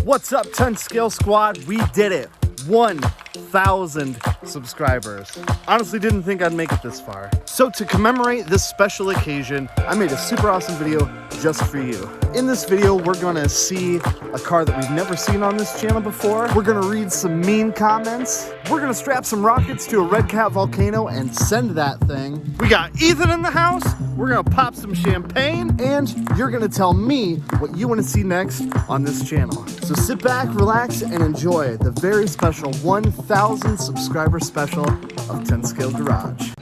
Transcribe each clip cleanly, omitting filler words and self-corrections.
What's up, 10 Scale Squad? We did it. 1,000 subscribers. Honestly, didn't think I'd make it this far. So to commemorate this special occasion, I made a super awesome video just for you. In this video, we're gonna see a car that we've never seen on this channel before. We're gonna read some mean comments. We're gonna strap some rockets to a Redcat Volcano and send that thing. We got Ethan in the house. We're gonna pop some champagne, and you're gonna tell me what you wanna see next on this channel. So sit back, relax, and enjoy the very special 1,000 subscriber special of 10 Scale Garage.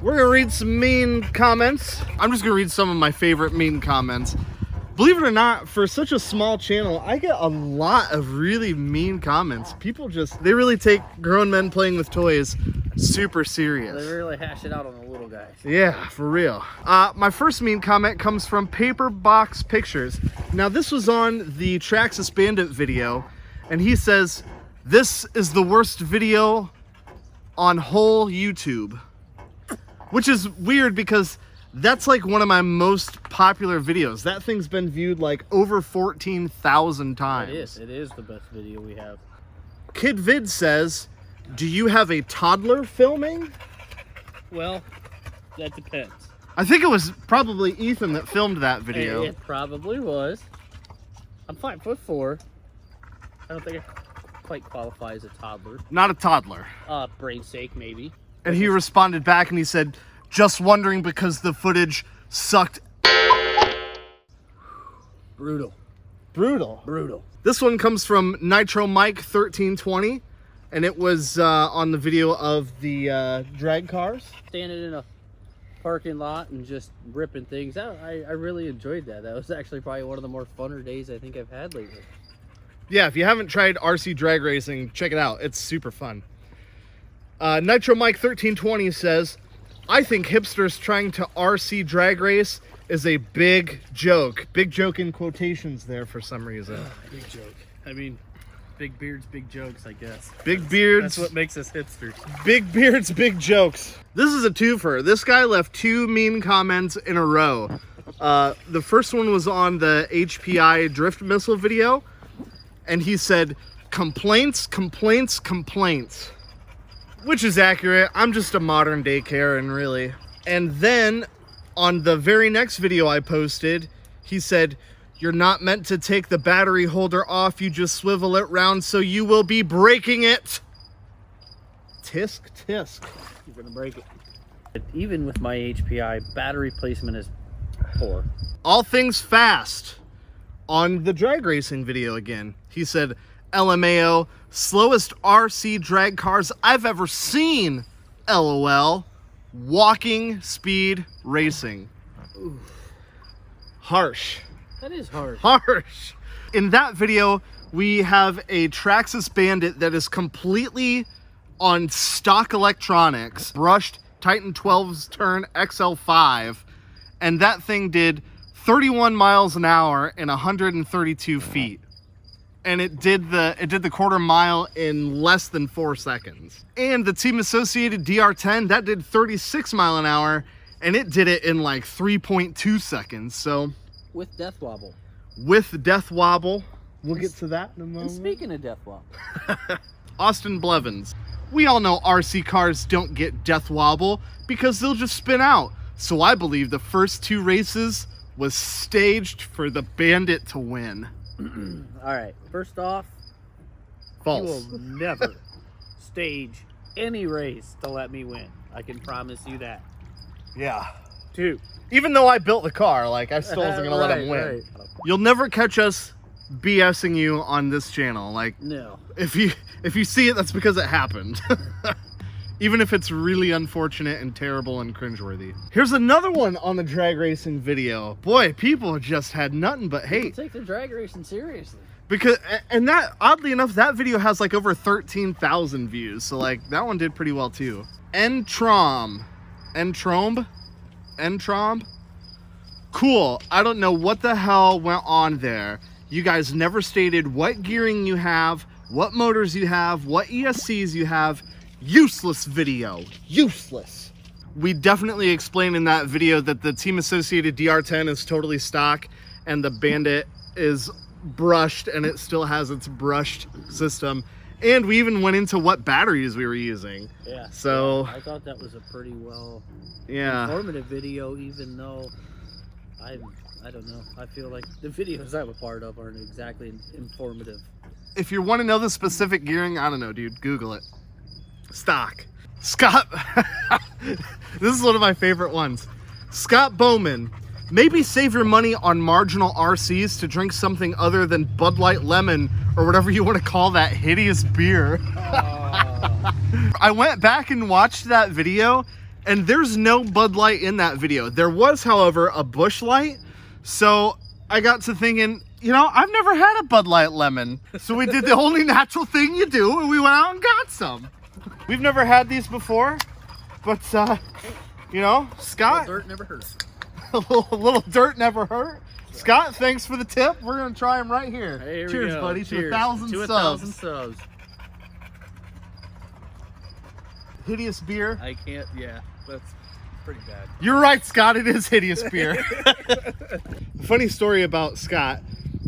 We're gonna read some mean comments. I'm just gonna read some of my favorite mean comments. Believe it or not, for such a small channel, I get a lot of really mean comments. People they really take grown men playing with toys super serious. They really hash it out on the little guys. Yeah, for real. My first mean comment comes from Paper Box Pictures. Now, this was on the Traxxas Bandit video, and he says, "This is the worst video on whole YouTube." Which is weird because that's like one of my most popular videos. That thing's been viewed like over 14,000 times. It is the best video we have. Kid Vid says, "Do you have a toddler filming?" Well, that depends. I think it was probably Ethan that filmed that video. It probably was. I'm 5'4". I don't think I quite qualify as a toddler. Not a toddler. Brain's sake, maybe. And he responded back and he said, "Just wondering because the footage sucked." Brutal. Brutal. Brutal. This one comes from Nitro Mike 1320, and it was on the video of the drag cars. Standing in a parking lot and just ripping things out. I really enjoyed that. That was actually probably one of the more funner days I think I've had lately. Yeah, if you haven't tried RC drag racing, check it out. It's super fun. Nitro Mike 1320 says, "I think hipsters trying to RC drag race is a big joke." Big joke in quotations there for some reason. Big joke. I mean, big beards, big jokes, I guess. Big beards. That's what makes us hipsters. Big beards, big jokes. This is a twofer. This guy left 2 mean comments in a row. The first one was on the HPI drift missile video, and he said, "Complaints, complaints, complaints." Which is accurate. I'm just a modern day Karen, really. And then on the very next video I posted, he said, "You're not meant to take the battery holder off, you just swivel it round so you will be breaking it." Tisk, tisk. You're gonna break it. Even with my HPI, battery placement is poor. All things fast on the drag racing video again. He said, LMAO, slowest RC drag cars I've ever seen. LOL. Walking speed racing. Ooh. Harsh. That is harsh. Harsh. In that video, we have a Traxxas Bandit that is completely on stock electronics, brushed Titan 12's turn XL5, and that thing did 31 miles an hour and 132 feet. And it did the quarter mile in less than 4 seconds. And the Team Associated DR10, that did 36 mile an hour, and it did it in like 3.2 seconds. So with death wobble. With death wobble, we'll get to that in a moment. And speaking of death wobble, Austin Blevins. We all know RC cars don't get death wobble because they'll just spin out. So I believe the first 2 races was staged for the Bandit to win. All right, first off, False. you will never stage any race to let me win. I can promise you that. Yeah. 2. Even though I built the car, like, I still wasn't gonna let him win. Right. You'll never catch us BSing you on this channel. Like, No. if you see it, that's because it happened. Even if it's really unfortunate and terrible and cringeworthy. Here's another one on the drag racing video. Boy, people just had nothing but hate. Take the drag racing seriously. Because, and that, oddly enough, that video has like over 13,000 views. So like, that one did pretty well too. Entrom. Cool. I don't know what the hell went on there. You guys never stated what gearing you have, what motors you have, what ESCs you have. Useless video. Useless. We definitely explained in that video that the Team Associated DR10 is totally stock and the Bandit is brushed and it still has its brushed system. And we even went into what batteries we were using. Yeah. So yeah, I thought that was a pretty well informative video, even though I don't know. I feel like the videos I'm a part of aren't exactly informative. If you want to know the specific gearing, I don't know, dude. Google it. Stock. Scott. This is one of my favorite ones. Scott Bowman. Maybe save your money on marginal RCs to drink something other than Bud Light Lemon or whatever you want to call that hideous beer. I went back and watched that video and there's no Bud Light in that video. There was, however, a Busch Light. So I got to thinking, you know, I've never had a Bud Light Lemon. So we did the only natural thing you do and we went out and got some. We've never had these before, but, you know, Scott. A little dirt never hurt. A little dirt never hurt. Scott, thanks for the tip. We're going to try them right here. Hey, here cheers, we go. buddy. Cheers. To 1,000 to subs. 1,000 subs. Hideous beer. I can't, yeah, that's pretty bad. You're right, Scott. It is hideous beer. Funny story about Scott.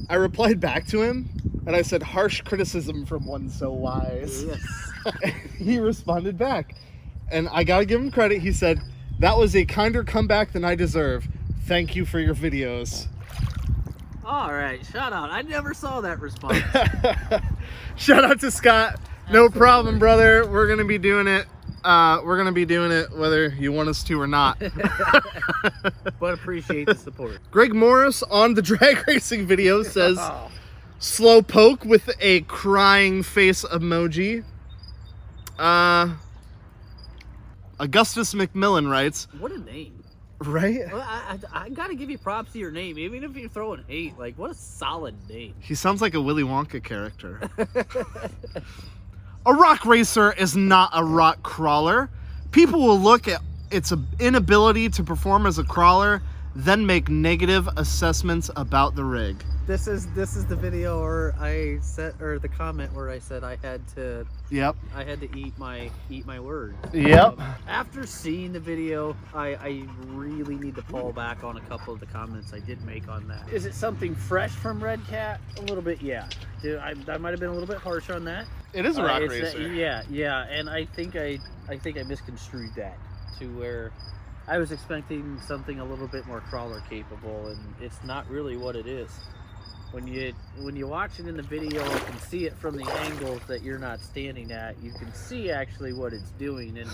I replied back to him and I said, harsh criticism from one so wise. Yes. He responded back. And I got to give him credit. He said, that was a kinder comeback than I deserve. Thank you for your videos. All right, shout out. I never saw that response. Shout out to Scott. No Absolutely. problem, brother. We're going to be doing it. We're going to be doing it whether you want us to or not. But appreciate the support. Greg Morris on the drag racing video says, Oh. slow poke with a crying face emoji. Augustus McMillan writes, What a name. right? Well, I gotta give you props to your name, even if you're throwing hate. Like, what a solid name. He sounds like a Willy Wonka character. A rock racer is not a rock crawler. People will look at its inability to perform as a crawler, then make negative assessments about the rig. This is the video where I said, or the comment where I said I had to eat my words. Yep. After seeing the video, I really need to fall back on a couple of the comments I did make on that. Is it something fresh from Redcat? A little bit, yeah. Dude, I might have been a little bit harsh on that. It is a rock racer. Yeah, and I think I misconstrued that to where I was expecting something a little bit more crawler capable, and it's not really what it is. When you watch it in the video and can see it from the angles that you're not standing at, you can see actually what it's doing, and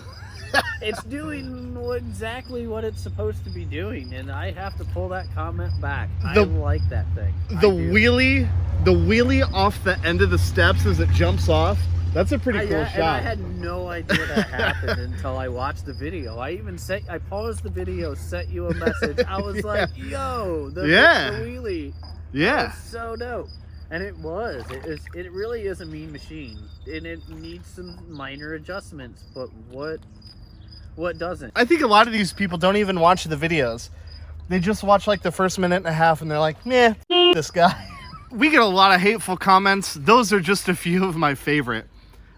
It's doing exactly what it's supposed to be doing, and I have to pull that comment back. I like that thing. The wheelie off the end of the steps as it jumps off. That's a pretty cool shot. And I had no idea that happened until I watched the video. I paused the video, sent you a message. I was like, yo, the wheelie. Yeah. That's so dope. And it really is a mean machine. And it needs some minor adjustments, but what doesn't? I think a lot of these people don't even watch the videos. They just watch like the first minute and a half and they're like, meh, this guy. We get a lot of hateful comments. Those are just a few of my favorite.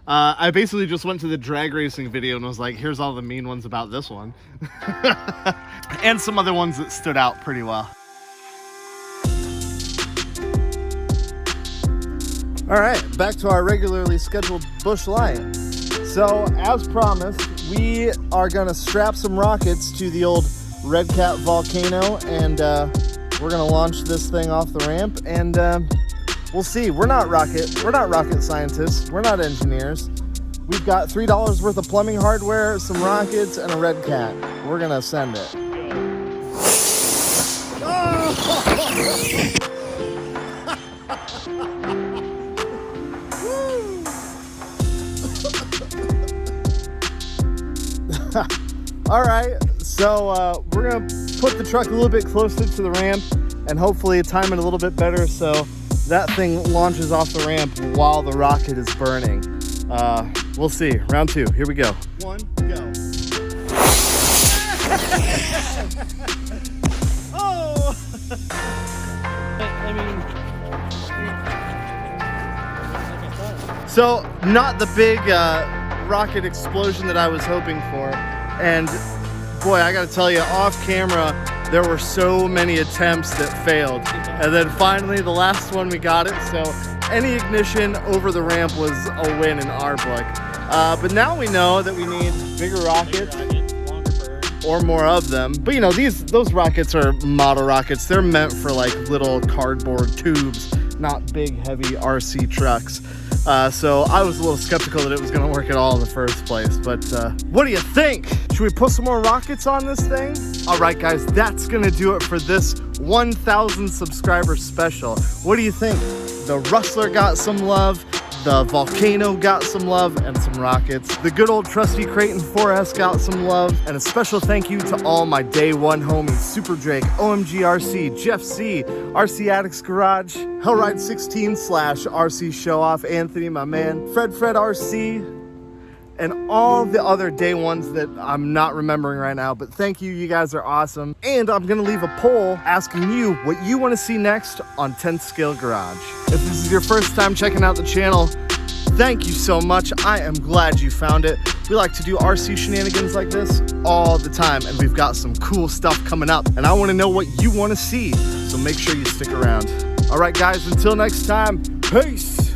I basically just went to the drag racing video and was like, here's all the mean ones about this one. And some other ones that stood out pretty well. All right, back to our regularly scheduled Busch Light. So, as promised, we are gonna strap some rockets to the old Redcat Volcano, and we're gonna launch this thing off the ramp, and we'll see. We're not rocket scientists. We're not engineers. We've got $3 worth of plumbing hardware, some rockets, and a Redcat. We're gonna send it. All right, so we're gonna put the truck a little bit closer to the ramp and hopefully time it a little bit better so that thing launches off the ramp while the rocket is burning. We'll see. Round two. Here we go. One, go. Oh! I mean, so not the big rocket explosion that I was hoping for. And boy, I gotta tell you, off camera, there were so many attempts that failed. And then finally, the last one, we got it. So any ignition over the ramp was a win in our book. But now we know that we need bigger rockets, longer burn, or more of them. But you know, those rockets are model rockets. They're meant for like little cardboard tubes, not big, heavy RC trucks. So I was a little skeptical that it was gonna work at all in the first place, but what do you think? Should we put some more rockets on this thing? All right, guys, that's gonna do it for this 1,000 subscriber special. What do you think? The Rustler got some love, the Volcano got some love, and some rockets. The good old trusty Creighton 4S got some love, and a special thank you to all my day one homies, Super Drake, OMG RC, Jeff C, RC Addicts Garage, Hellride 16 / RC Show Off, Anthony, my man, Fred RC, and all the other day ones that I'm not remembering right now, but thank you, you guys are awesome. And I'm gonna leave a poll asking you what you wanna see next on 10th Scale Garage. If this is your first time checking out the channel, thank you so much. I am glad you found it. We like to do RC shenanigans like this all the time, and we've got some cool stuff coming up, and I wanna know what you wanna see, so make sure you stick around. All right, guys, until next time, peace.